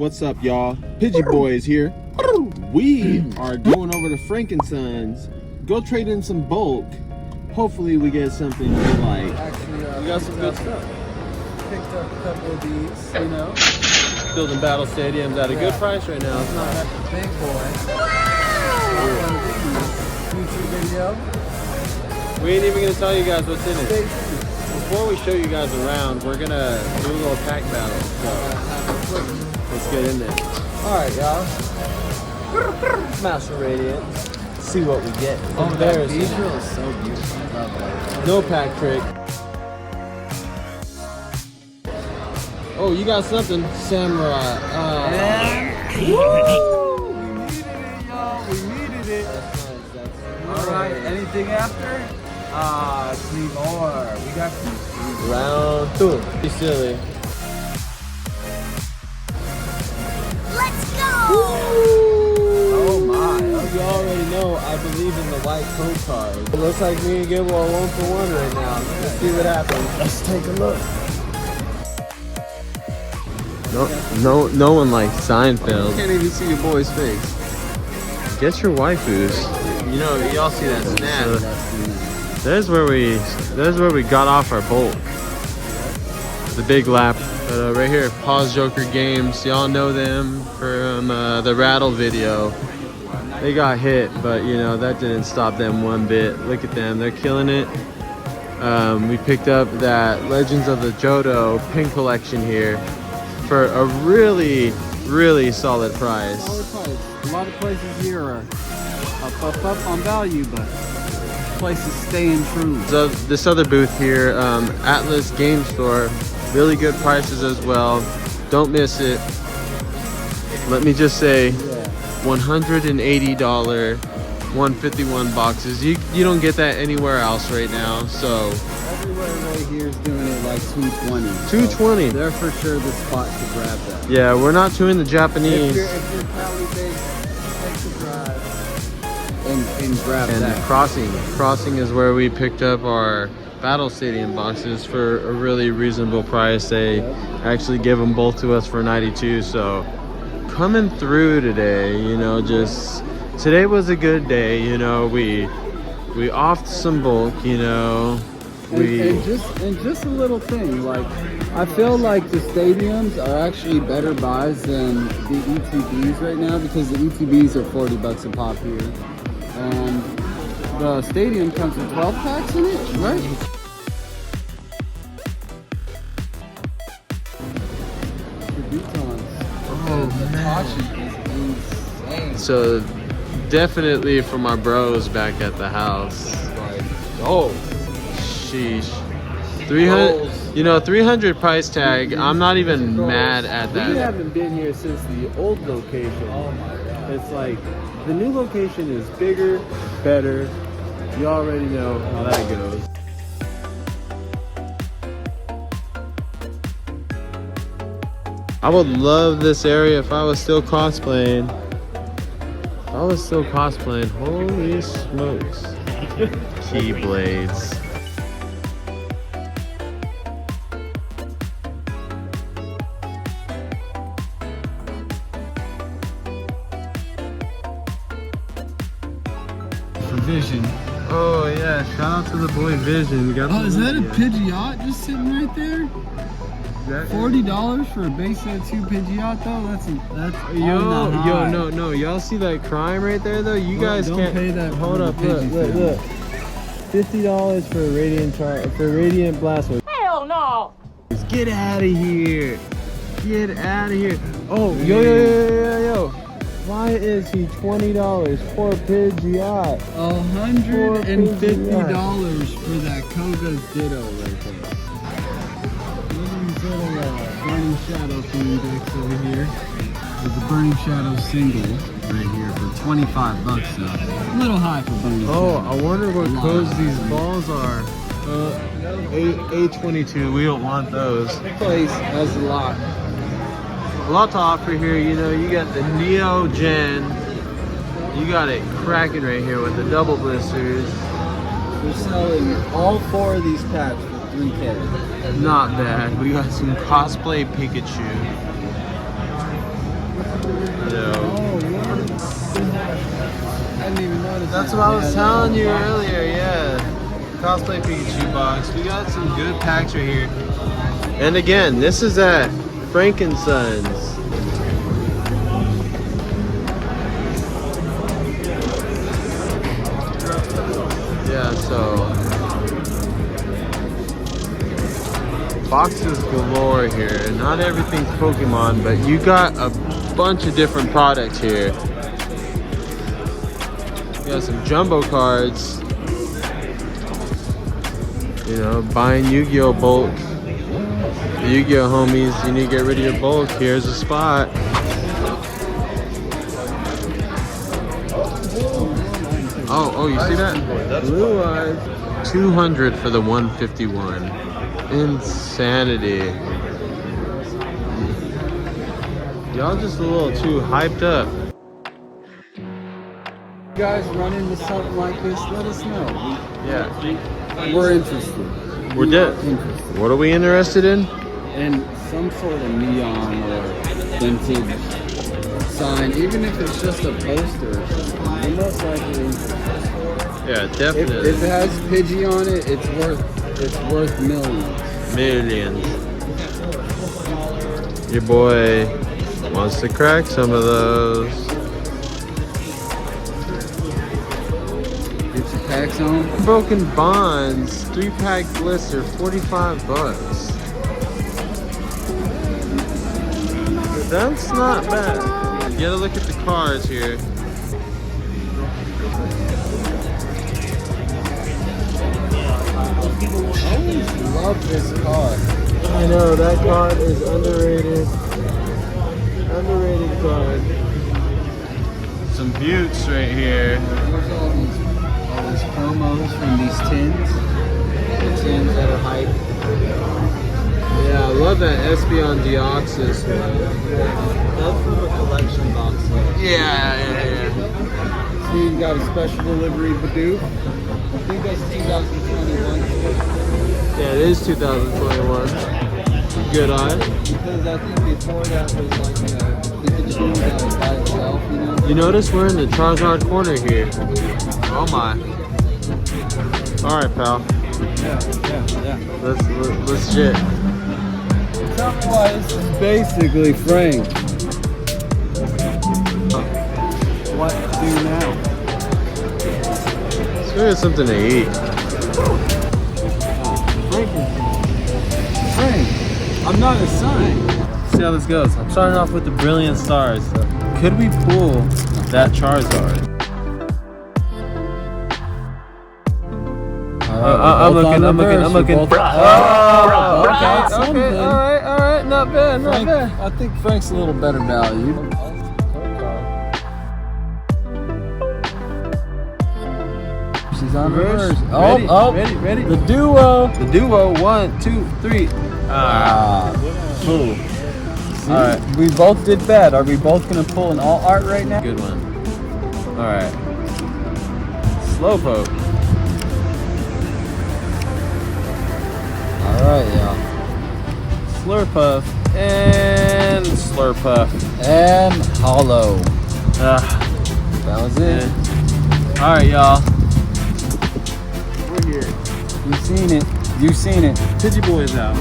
What's up, y'all? Pidgey Boyz here. We are going over to Frankenson's. Go trade in some bulk. Hopefully we get something you like. Actually, we got some good stuff. Picked up a couple of these, you know. Building battle stadiums at a good price right now. It's not Got the big boy. YouTube video. We ain't even gonna tell you guys what's in Stay it. tuned. Before we show you guys around, we're gonna do a little pack battle. So let's get in there. Alright, y'all. Master Radiant. See what we get. Oh, that Embarrassing. visual is so beautiful. Love that. No pack trick. Oh, you got something, Samurai. Woo! We needed it, y'all. We needed it. That's nice. Alright, anything after? Three more. We got some. Round two. Be silly. Let's go! Oh my. You already know I believe in the white code card. It looks like me and Gibble are 1 for 1 right now. Let's see what happens. Let's take a look. No one likes Seinfeld. Can't even see your boy's face. Get your waifus. You know, y'all see that snap. There's where we got off our bulk. The big lap. But right here, Pause Joker Games. Y'all know them from the Rattle video. They got hit, but you know, that didn't stop them one bit. Look at them, they're killing it. We picked up that Legends of the Johto pink collection here for a really solid price. Solid price. A lot of places here are up on value, but places staying true. So this other booth here, Atlas Game Store, really good prices as well. Don't miss it. Let me just say, $180, 151 boxes. You don't get that anywhere else right now. So Everywhere right here is doing it like 220. 220. So they're for sure the spot to grab that. Yeah, we're not doing the Japanese. If you're Cali based, take the drive and grab And that. Crossing is where we picked up our Battle Stadium boxes for a really reasonable price. They actually give them both to us for 92. So coming through today, you know, just today was a good day. You know, we offed some bulk. You know, And just a little thing, like I feel like the stadiums are actually better buys than the ETBs right now because the ETBs are $40 a pop here, and the stadium comes with 12 packs in it, right? The Butons. Oh, the man. Tachi is insane. So definitely for my bros back at the house. Like, Sheesh. 300, you know, 300 price tag. I'm not even mad at We that. haven't been here since the old location. oh my god. It's like the new location is bigger, better. You already know how that goes. I would love this area if I was still cosplaying. Holy smokes. Keyblades. Vision. Oh yeah, shout out to the boy Vision. Got Oh, the is that a Lugia. Pidgeot just sitting right there? $40 for a base set 2 Pidgeot though? That's No, y'all see that crime right there though? You guys don't can't pay that. hold for up. the Pidgey Look. $50 for a Radiant Blastoise. Hell no! Get out of here. Oh, yo. Why is he $20 for Pidgeot? $150 for that Koga's Ditto right there. Look at these little Burning Shadow theme decks over here. With the Burning Shadow single right here for $25 though. A little high for Burning Oh, Shadow. I wonder what A lot codes higher. these balls are. A22, we don't want those. This place has a lot. A lot to offer here, you know, you got the Neo Gen. You got it cracking right here with the double blisters. We're selling all 4 of these packs for $3K. Not bad. We got some cosplay Pikachu. You know, I didn't even notice. that's what I was telling you earlier. Yeah, cosplay Pikachu box. We got some good packs right here. And again, this is at Frankenson's. Yeah, so boxes galore here. Not everything's Pokemon, but you got a bunch of different products here. You got some jumbo cards. You know, buying Yu-Gi-Oh bulk. The Yu-Gi-Oh homies, you need to get rid of your bulk. Here's a spot. Oh, you see that? Blue Eyes. 200 for the 151. Insanity. Y'all just a little too hyped up. You guys run into something like this, let us know. Yeah. We're interested. We're dead. Interested. What are we interested in? And some sort of neon or vintage sign, even if it's just a poster or something. We're most likely. Yeah, definitely. If it has Pidgey on it, it's worth millions. Millions. Your boy wants to crack some of those. Get your packs on. Broken Bonds, 3-pack blister, 45 bucks. That's not bad. You gotta look at the cards here. I always love this card. I know, that card is underrated. Underrated card. Some buttes right here. There's all these promos from these tins. The tins that are hype. Yeah, I love that Espeon Deoxys one. That's from a collection box set. Yeah. So you got a special delivery Bidoof. I think that's 2021. Yeah, it is 2021. Good eye. Because I think before that was like a Pikachu that was by itself, you know? You notice we're in the Charizard corner here. Oh my. Alright, pal. Yeah. Let's shit. Tell me why this is basically Frank. What to do now? Let's go get something to eat. Frank, I'm not a son. See how this goes. I'm starting off with the Brilliant Stars. Could we pull that Charizard? I'm looking. Okay, Alright, not bad, Frank, I think Frank's a little better value. She's on reverse. Ready. The duo. The duo, 1, 2, 3. Cool. Alright, we both did bad. Are we both gonna pull an alt art right now? Good one. Alright. Slowpoke. Alright, y'all. Slurpuff. And Slurpuff. And hollow. That was it. Alright, y'all. We're here. You've seen it. Pidgey Boyz out.